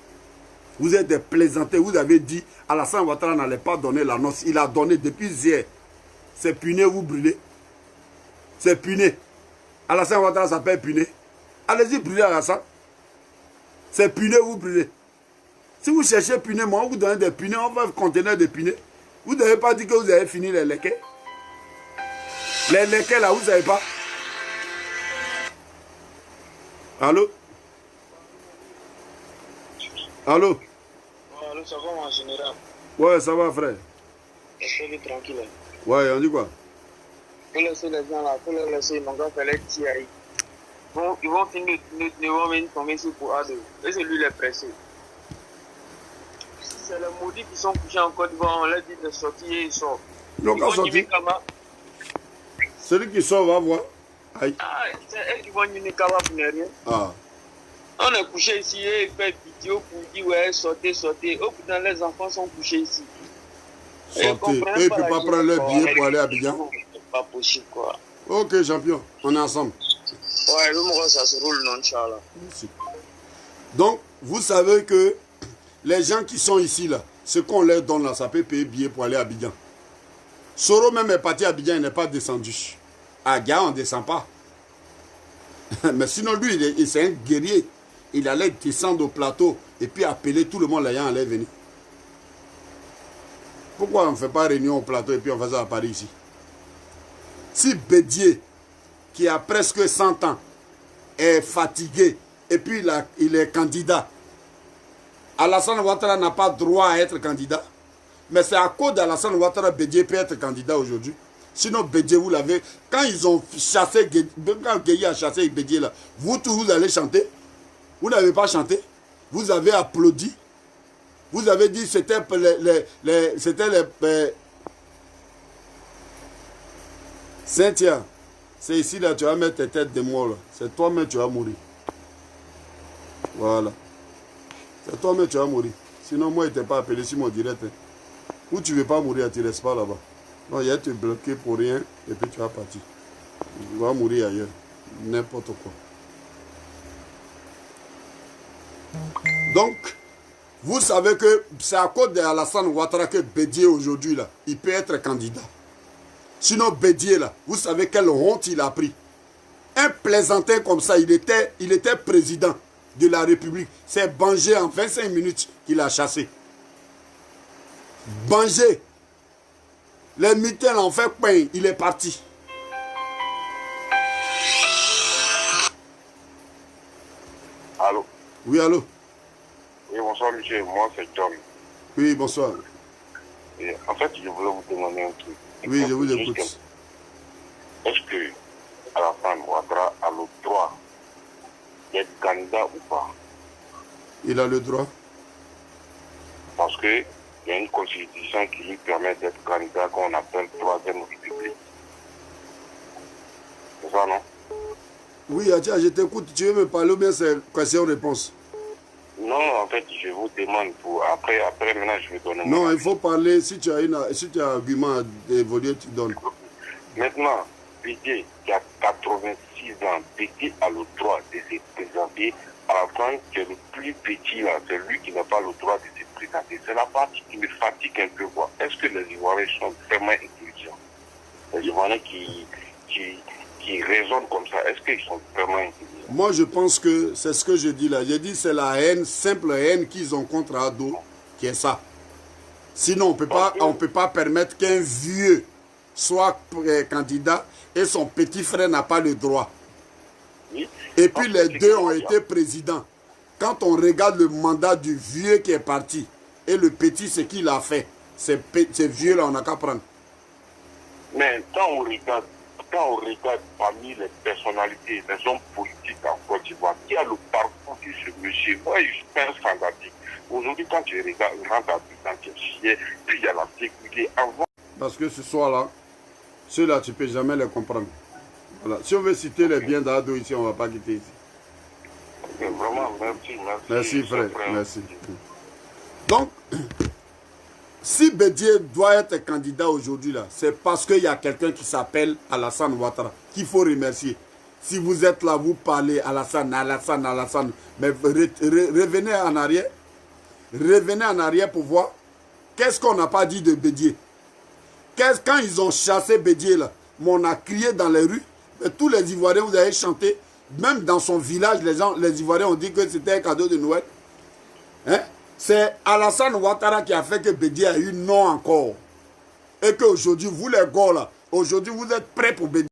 [SPEAKER 1] Vous êtes des plaisantins. Vous avez dit, Alassane Ouattara n'allait pas donner l'annonce. Il a donné depuis hier. C'est Puné, vous brûlez. C'est Puné. Alassane Ouattara s'appelle Puné. Allez-y, brûlez Alassane. C'est Puné, vous brûlez. Si vous cherchez Puné, moi, vous donnez des Punés, on va vous contenir de Puné. Vous n'avez pas dit que vous avez fini les léquets. Les léquets là, vous n'avez pas. Allô? Allô?
[SPEAKER 5] Allô, ça va en général?
[SPEAKER 1] Ouais, ça va, frère.
[SPEAKER 5] Est-ce que tu es tranquille?
[SPEAKER 1] Ouais, on dit quoi?
[SPEAKER 5] Faut laisser les gens là, faut les laisser, mon gars, fallait tirer. Bon, ils vont finir, ils vont venir tomber sur pour A2. Et c'est lui les pressé. C'est les maudits qui sont couchés en Côte d'Ivoire, on leur dit de sortir et ils sortent.
[SPEAKER 1] Donc, quand sortir, celui qui sort va voir. Aïe.
[SPEAKER 5] Ah, c'est eux qui vont venir Kaba pour ne rien.
[SPEAKER 1] Ah.
[SPEAKER 5] On est couché ici et ils font vidéo pour dire ouais, sortez, sortez. Oh putain, les enfants sont couchés ici.
[SPEAKER 1] Sortez. Et ils ne peuvent pas prendre leur billet pour aller à Abidjan.
[SPEAKER 5] C'est pas possible quoi.
[SPEAKER 1] Ok, champion, on est ensemble.
[SPEAKER 5] Ouais, le moment ça se roule, non, Inch'Allah.
[SPEAKER 1] Merci. Donc, vous savez que les gens qui sont ici, là, ce qu'on leur donne là, ça peut payer billet pour aller à Abidjan. Soro même est parti à Abidjan, il n'est pas descendu. À Ga, on ne descend pas. Mais sinon, lui, c'est un guerrier. Il allait descendre au plateau et puis appeler tout le monde, là, il allait venir. Pourquoi on ne fait pas réunion au plateau et puis on fait ça à Paris ici? Si Bédier, qui a presque 100 ans, est fatigué et puis il est candidat, Alassane Ouattara n'a pas droit à être candidat. Mais c'est à cause d'Alassane Ouattara Bédier peut être candidat aujourd'hui. Sinon, Bédier, vous l'avez. Quand ils ont chassé, quand Gueye a chassé Bédier là, vous tous, vous allez chanter. Vous n'avez pas chanté. Vous avez applaudi. Vous avez dit c'était les Cynthia, c'est ici là, tu vas mettre tes têtes de mort là. C'est toi-même tu vas mourir. Voilà. C'est toi-même tu vas mourir. Sinon, moi, il ne t'ai pas appelé sur mon direct. Ou tu ne veux pas mourir, tu ne restes pas là-bas. Non, il y a te bloqué pour rien et puis tu vas partir. Tu vas mourir ailleurs. N'importe quoi. Donc, vous savez que c'est à cause d'Alassane Ouattara que Bédier aujourd'hui, là, il peut être candidat. Sinon, Bédier, là, vous savez quelle honte il a pris. Un plaisantin comme ça, il était président de la République. C'est Bangé en 25 minutes qu'il a chassé. Bangé. Les mitaines ont fait pain, il est parti.
[SPEAKER 2] Allô?
[SPEAKER 1] Oui, allô?
[SPEAKER 2] Oui, bonsoir, monsieur. Moi, c'est John.
[SPEAKER 1] Oui, bonsoir.
[SPEAKER 2] Et en fait, je voulais vous demander un truc.
[SPEAKER 1] Oui, je vous écoute.
[SPEAKER 2] Est-ce que Alassane Ouattara a le droit d'être candidat ou pas?
[SPEAKER 1] Il a le droit.
[SPEAKER 2] Parce que il y a une constitution qui lui permet d'être candidat qu'on appelle troisième république. C'est ça, non?
[SPEAKER 1] Oui, Adja, je t'écoute. Tu veux me parler ou bien c'est question-réponse?
[SPEAKER 2] Non, en fait, je vous demande pour... Après maintenant, je vais donner...
[SPEAKER 1] Non, il faut parler. Si tu as un argument à évoluer, tu donnes.
[SPEAKER 2] Maintenant, Bédier, qui a 86 ans, Bédier a le droit de se présenter. Alassane, qui est le plus petit là, c'est lui qui n'a pas le droit de se présenter. C'est la partie qui me fatigue un peu. Est-ce que les Ivoiriens sont vraiment intelligents? Les Ivoiriens qui raisonnent comme ça, est-ce qu'ils sont vraiment intelligents?
[SPEAKER 1] Moi, je pense que c'est ce que je dis là. J'ai dit c'est la haine, simple haine qu'ils ont contre Ado, qui est ça. Sinon, on peut pas permettre qu'un vieux soit candidat et son petit frère n'a pas le droit.
[SPEAKER 2] Oui.
[SPEAKER 1] Et puis les deux ont été présidents. Quand on regarde le mandat du vieux qui est parti et le petit, ce qu'il a fait, ces vieux-là, on n'a qu'à prendre.
[SPEAKER 2] Mais quand on regarde parmi les personnalités, les hommes politiques en Côte d'Ivoire, qui a le parcours de ce monsieur, moi je suis un fanatique. Aujourd'hui, quand tu regardes, rentre dans tes chiens, puis il y a la sécurité avant.
[SPEAKER 1] Parce que ce soir-là, ceux-là, tu ne peux jamais les comprendre. Voilà. Si on veut citer les biens d'Ado ici, on ne va pas quitter ici.
[SPEAKER 2] Mais vraiment, merci.
[SPEAKER 1] Merci, frère. Merci. Donc, si Bédié doit être candidat aujourd'hui, là, c'est parce qu'il y a quelqu'un qui s'appelle Alassane Ouattara, qu'il faut remercier. Si vous êtes là, vous parlez Alassane, mais revenez en arrière. Revenez en arrière pour voir qu'est-ce qu'on n'a pas dit de Bédié. Quand ils ont chassé Bédié, là, on a crié dans les rues, mais tous les Ivoiriens, vous avez chanté, même dans son village, les Ivoiriens ont dit que c'était un cadeau de Noël. Hein? C'est Alassane Ouattara qui a fait que Bédié a eu non encore. Et qu'aujourd'hui, vous les gars là, aujourd'hui vous êtes prêts pour Bédié.